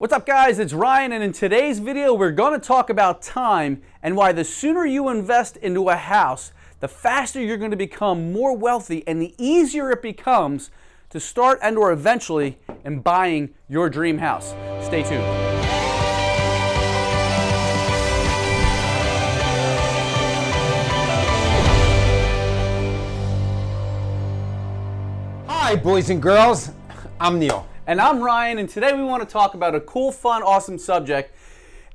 What's up guys, it's Ryan, and in today's video we're going to talk about time and why the sooner you invest into a house, the faster you're going to become more wealthy and the easier it becomes to start and or eventually in buying your dream house. Stay tuned. Hi boys and girls, I'm Neil. And I'm Ryan, and today we want to talk about a cool, fun, awesome subject,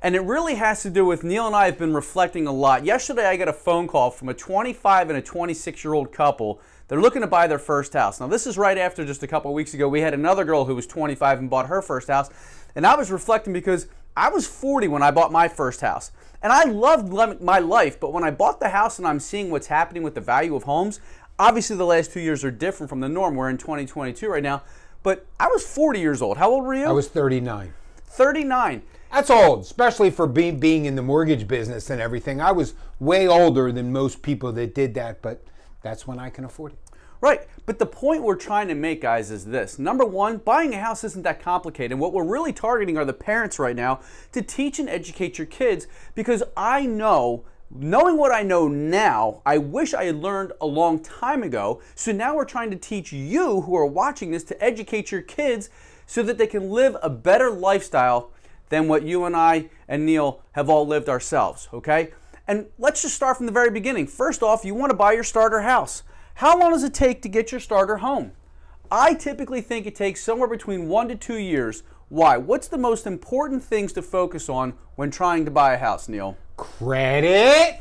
and it really has to do with Neil and I have been reflecting a lot. Yesterday I got a phone call from a 25 and a 26-year-old couple. They're looking to buy their first house. Now this is right after just a couple of weeks ago we had another girl who was 25 and bought her first house, and I was reflecting because I was 40 when I bought my first house. And I loved my life, but when I bought the house and I'm seeing what's happening with the value of homes, obviously the last 2 years are different from the norm. We're in 2022 right now. But I was 40 years old. How old were you? I was 39. 39. That's old, especially for being in the mortgage business and everything. I was way older than most people that did that, but that's when I can afford it. Right, but the point we're trying to make, guys, is this. Number one, buying a house isn't that complicated. What we're really targeting are the parents right now to teach and educate your kids, because I know, knowing what I know now, I wish I had learned a long time ago. So now we're trying to teach you who are watching this to educate your kids so that they can live a better lifestyle than what you and I and Neil have all lived ourselves, okay? And let's just start from the very beginning. First off, you want to buy your starter house. How long does it take to get your starter home? I typically think it takes somewhere between 1 to 2 years. Why? What's the most important things to focus on when trying to buy a house, Neil? Credit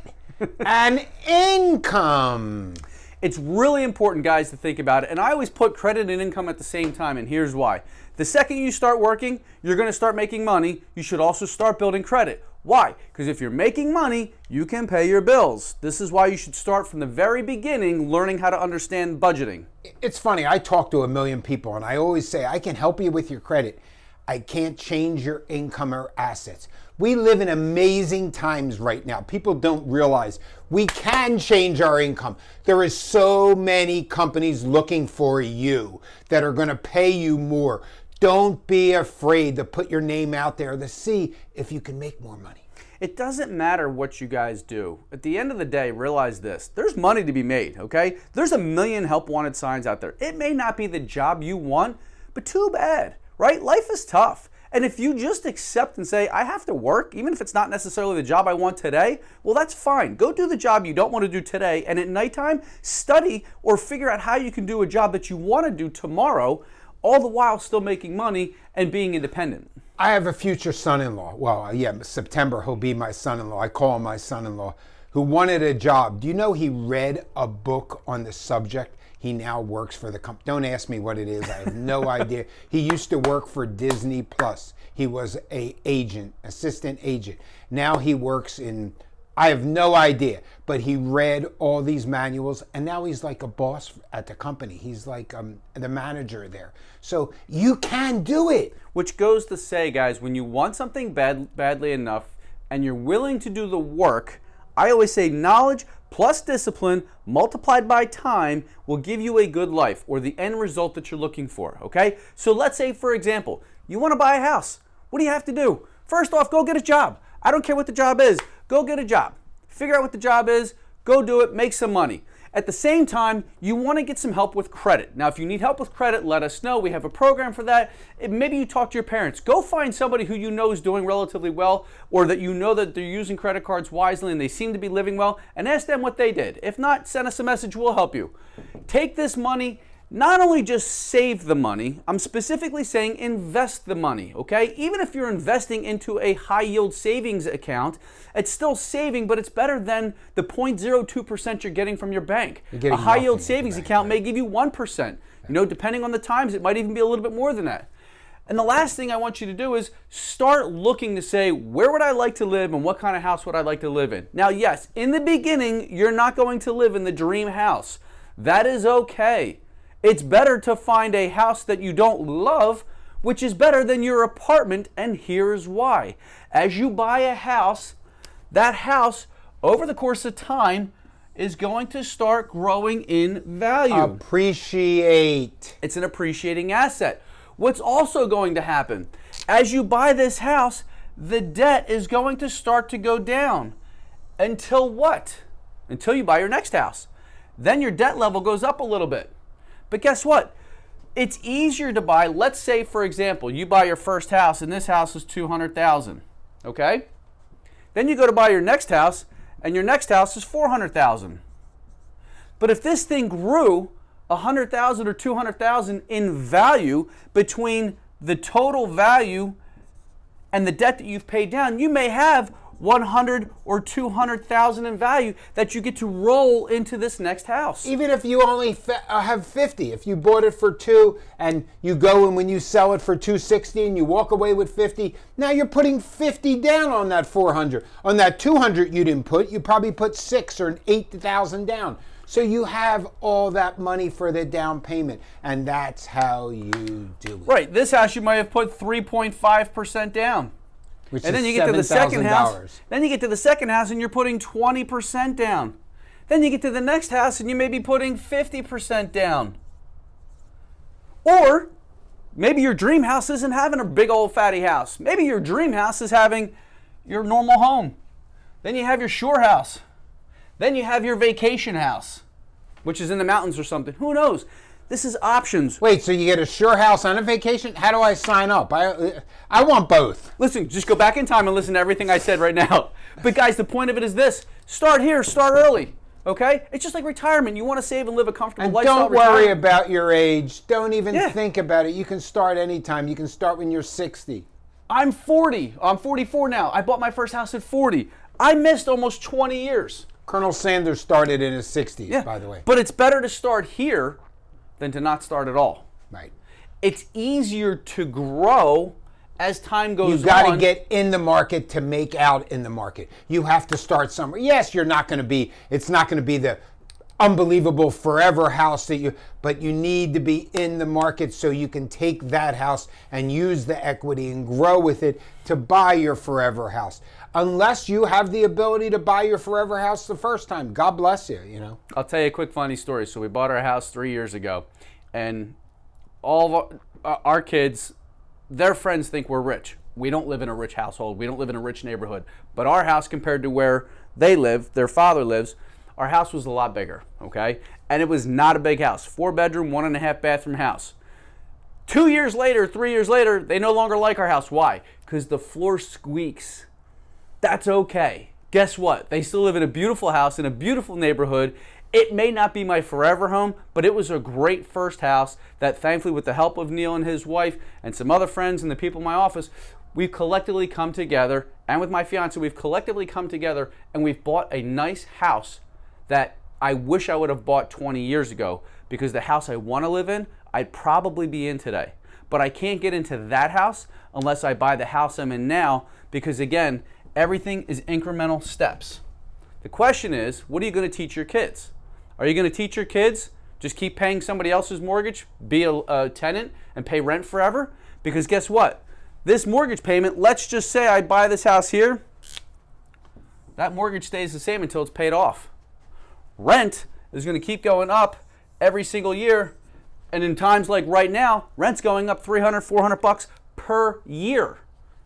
and income. It's really important, guys, to think about it. And I always put credit and income at the same time, and here's why. The second you start working, you're going to start making money. You should also start building credit. Why? Because if you're making money, you can pay your bills. This is why you should start from the very beginning learning how to understand budgeting. It's funny, I talk to a million people and I always say, I can help you with your credit. I can't change your income or assets. We live in amazing times right now. People don't realize we can change our income. There is so many companies looking for you that are going to pay you more. Don't be afraid to put your name out there to see if you can make more money. It doesn't matter what you guys do. At the end of the day, realize this. There's money to be made, okay? There's a million help wanted signs out there. It may not be the job you want, but too bad, right? Life is tough. And if you just accept and say, I have to work, even if it's not necessarily the job I want today, well, that's fine. Go do the job you don't want to do today, and at nighttime, study or figure out how you can do a job that you want to do tomorrow, all the while still making money and being independent. I have a future son-in-law. Well, yeah, September he'll be my son-in-law. I call him my son-in-law, who wanted a job. Do you know he read a book on the subject? He now works for the company. Don't ask me what it is. I have no idea. He used to work for Disney Plus. He was an agent, assistant agent. Now he works in, I have no idea, but he read all these manuals and now he's like a boss at the company. He's like the manager there. So you can do it. Which goes to say, guys, when you want something badly enough and you're willing to do the work, I always say knowledge plus discipline multiplied by time will give you a good life or the end result that you're looking for, okay? So let's say, for example, you want to buy a house. What do you have to do? First off, go get a job. I don't care what the job is. Go get a job. Figure out what the job is. Go do it. Make some money. At the same time, you want to get some help with credit. Now, if you need help with credit, let us know. We have a program for that. Maybe you talk to your parents. Go find somebody who you know is doing relatively well, or that you know that they're using credit cards wisely and they seem to be living well, and ask them what they did. If not, send us a message. We'll help you. Take this money. Not only just save the money, I'm specifically saying invest the money, okay? Even if you're investing into a high yield savings account, it's still saving, but it's better than the 0.02% you're getting from your bank. A high yield savings account may give you 1%. You know, depending on the times, it might even be a little bit more than that. And the last thing I want you to do is start looking to say, where would I like to live and what kind of house would I like to live in? Now, yes, in the beginning, you're not going to live in the dream house. That is okay. It's better to find a house that you don't love, which is better than your apartment, and here's why. As you buy a house, that house, over the course of time, is going to start growing in value. Appreciate. It's an appreciating asset. What's also going to happen as you buy this house, the debt is going to start to go down. Until what? Until you buy your next house. Then your debt level goes up a little bit. But guess what? It's easier to buy. Let's say, for example, you buy your first house and this house is $200,000. Okay? Then you go to buy your next house and your next house is $400,000. But if this thing grew $100,000 or $200,000 in value between the total value and the debt that you've paid down, you may have $100,000 or $200,000 in value that you get to roll into this next house. Even if you only have 50, if you bought it for 2 and you go and when you sell it for 260 and you walk away with 50, now you're putting 50 down on that 400. On that 200 you didn't put, you probably put 6 or 8,000 down. So you have all that money for the down payment, and that's how you do it. Right. This house you might have put 3.5% down. Which and is then you get to the second house. $7,000. Then you get to the second house and you're putting 20% down. Then you get to the next house and you may be putting 50% down. Or maybe your dream house isn't having a big old fatty house. Maybe your dream house is having your normal home. Then you have your shore house. Then you have your vacation house, which is in the mountains or something. Who knows? This is options. Wait, so you get a shore house and a vacation? How do I sign up? I want both. Listen, just go back in time and listen to everything I said right now. But guys, the point of it is this. Start here, start early. Okay? It's just like retirement. You want to save and live a comfortable And lifestyle. don't worry about your age. Don't even Yeah. think about it. You can start anytime. You can start when you're 60. I'm 40. I'm 44 now. I bought my first house at 40. I missed almost 20 years. Colonel Sanders started in his 60s, by the way. But it's better to start here than to not start at all. Right. It's easier to grow as time goes on. You got to get in the market to make out in the market. You have to start somewhere. Yes, it's not going to be the unbelievable forever house but you need to be in the market so you can take that house and use the equity and grow with it to buy your forever house. Unless you have the ability to buy your forever house the first time. God bless you, you know. I'll tell you a quick funny story. So we bought our house 3 years ago, and all of our kids, their friends think we're rich. We don't live in a rich household. We don't live in a rich neighborhood. But our house, compared to where they live, their father lives, our house was a lot bigger, okay? And it was not a big house. 4-bedroom, 1.5 bathroom house. 2 years later, 3 years later, they no longer like our house. Why? Because the floor squeaks. That's okay. Guess what? They still live in a beautiful house in a beautiful neighborhood. It may not be my forever home, but it was a great first house that, thankfully, with the help of Neil and his wife and some other friends and the people in my office, we've collectively come together, and with my fiance, we've collectively come together and we've bought a nice house that I wish I would have bought 20 years ago, because the house I want to live in, I'd probably be in today. But I can't get into that house unless I buy the house I'm in now, because again, everything is incremental steps. The question is, what are you going to teach your kids? Are you going to teach your kids just keep paying somebody else's mortgage, be a tenant, and pay rent forever? Because guess what? This mortgage payment, let's just say I buy this house here, that mortgage stays the same until it's paid off. Rent is going to keep going up every single year, and in times like right now, rent's going up $300, $400 per year.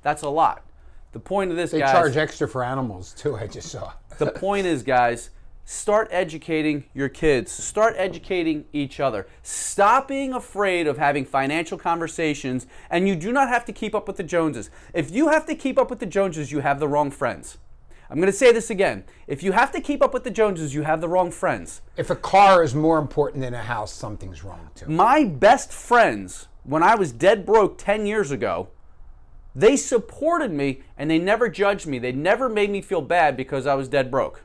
That's a lot. The point of this, They guys... charge extra for animals, too, I just saw. The point is, guys, start educating your kids. Start educating each other. Stop being afraid of having financial conversations, and you do not have to keep up with the Joneses. If you have to keep up with the Joneses, you have the wrong friends. I'm going to say this again. If you have to keep up with the Joneses, you have the wrong friends. If a car is more important than a house, something's wrong, too. My best friends, when I was dead broke 10 years ago, they supported me and they never judged me. They never made me feel bad because I was dead broke.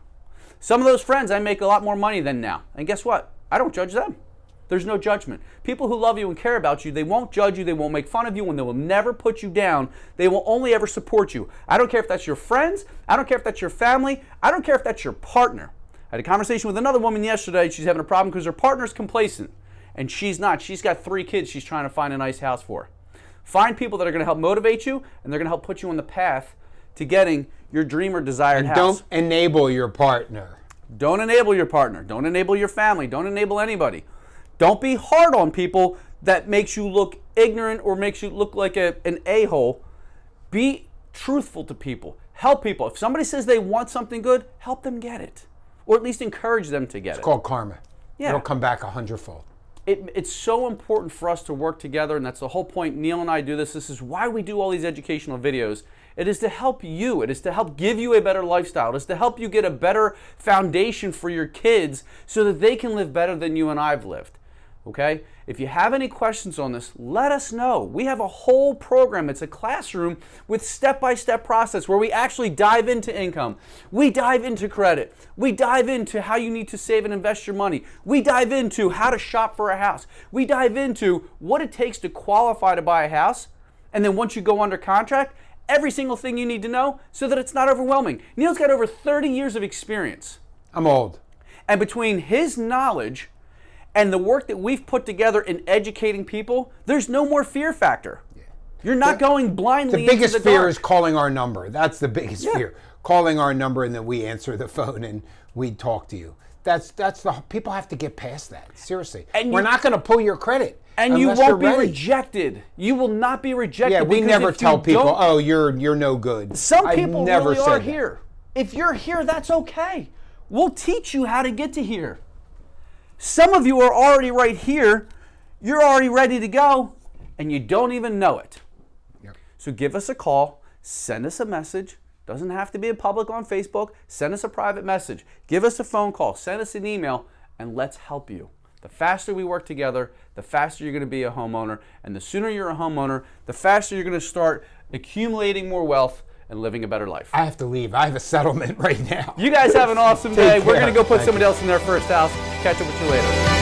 Some of those friends I make a lot more money than now. And guess what? I don't judge them. There's no judgment. People who love you and care about you, they won't judge you, they won't make fun of you, and they will never put you down. They will only ever support you. I don't care if that's your friends, I don't care if that's your family, I don't care if that's your partner. I had a conversation with another woman yesterday. She's having a problem because her partner's complacent. And she's not. She's got 3 kids she's trying to find a nice house for. Find people that are going to help motivate you, and they're going to help put you on the path to getting your dream or desired house. Don't enable your partner. Don't enable your partner. Don't enable your family. Don't enable anybody. Don't be hard on people that makes you look ignorant or makes you look like an a-hole. Be truthful to people. Help people. If somebody says they want something good, help them get it. Or at least encourage them to get it. It's called karma. Yeah. It'll come back 100-fold. It's so important for us to work together, and that's the whole point. Neil and I do this. This is why we do all these educational videos. It is to help you. It is to help give you a better lifestyle. It is to help you get a better foundation for your kids so that they can live better than you and I've lived. Okay? If you have any questions on this, let us know. We have a whole program. It's a classroom with step-by-step process where we actually dive into income. We dive into credit. We dive into how you need to save and invest your money. We dive into how to shop for a house. We dive into what it takes to qualify to buy a house. And then once you go under contract, every single thing you need to know so that it's not overwhelming. Neil's got over 30 years of experience. I'm old. And between his knowledge and the work that we've put together in educating people, there's no more fear factor. Yeah. You're not going blindly The biggest into the fear dark. is calling our number. That's the biggest fear. Calling our number and then we answer the phone and we talk to you. That's the people have to get past that. Seriously. And we're not going to pull your credit. And you unless won't you're be ready. rejected. You will not be rejected. Yeah, we because never if tell you people, don't- "Oh, you're no good." Some I've people never really said are that. here. If you're here, that's okay. We'll teach you how to get to here. Some of you are already right here. You're already ready to go, and you don't even know it. Yep. So give us a call. Send us a message. Doesn't have to be in public on Facebook. Send us a private message. Give us a phone call. Send us an email, and let's help you. The faster we work together, the faster you're going to be a homeowner. And the sooner you're a homeowner, the faster you're going to start accumulating more wealth and living a better life. I have to leave. I have a settlement right now. You guys have an awesome day. We're care. going to go put Thank somebody you. else in their first house. Catch up with you later.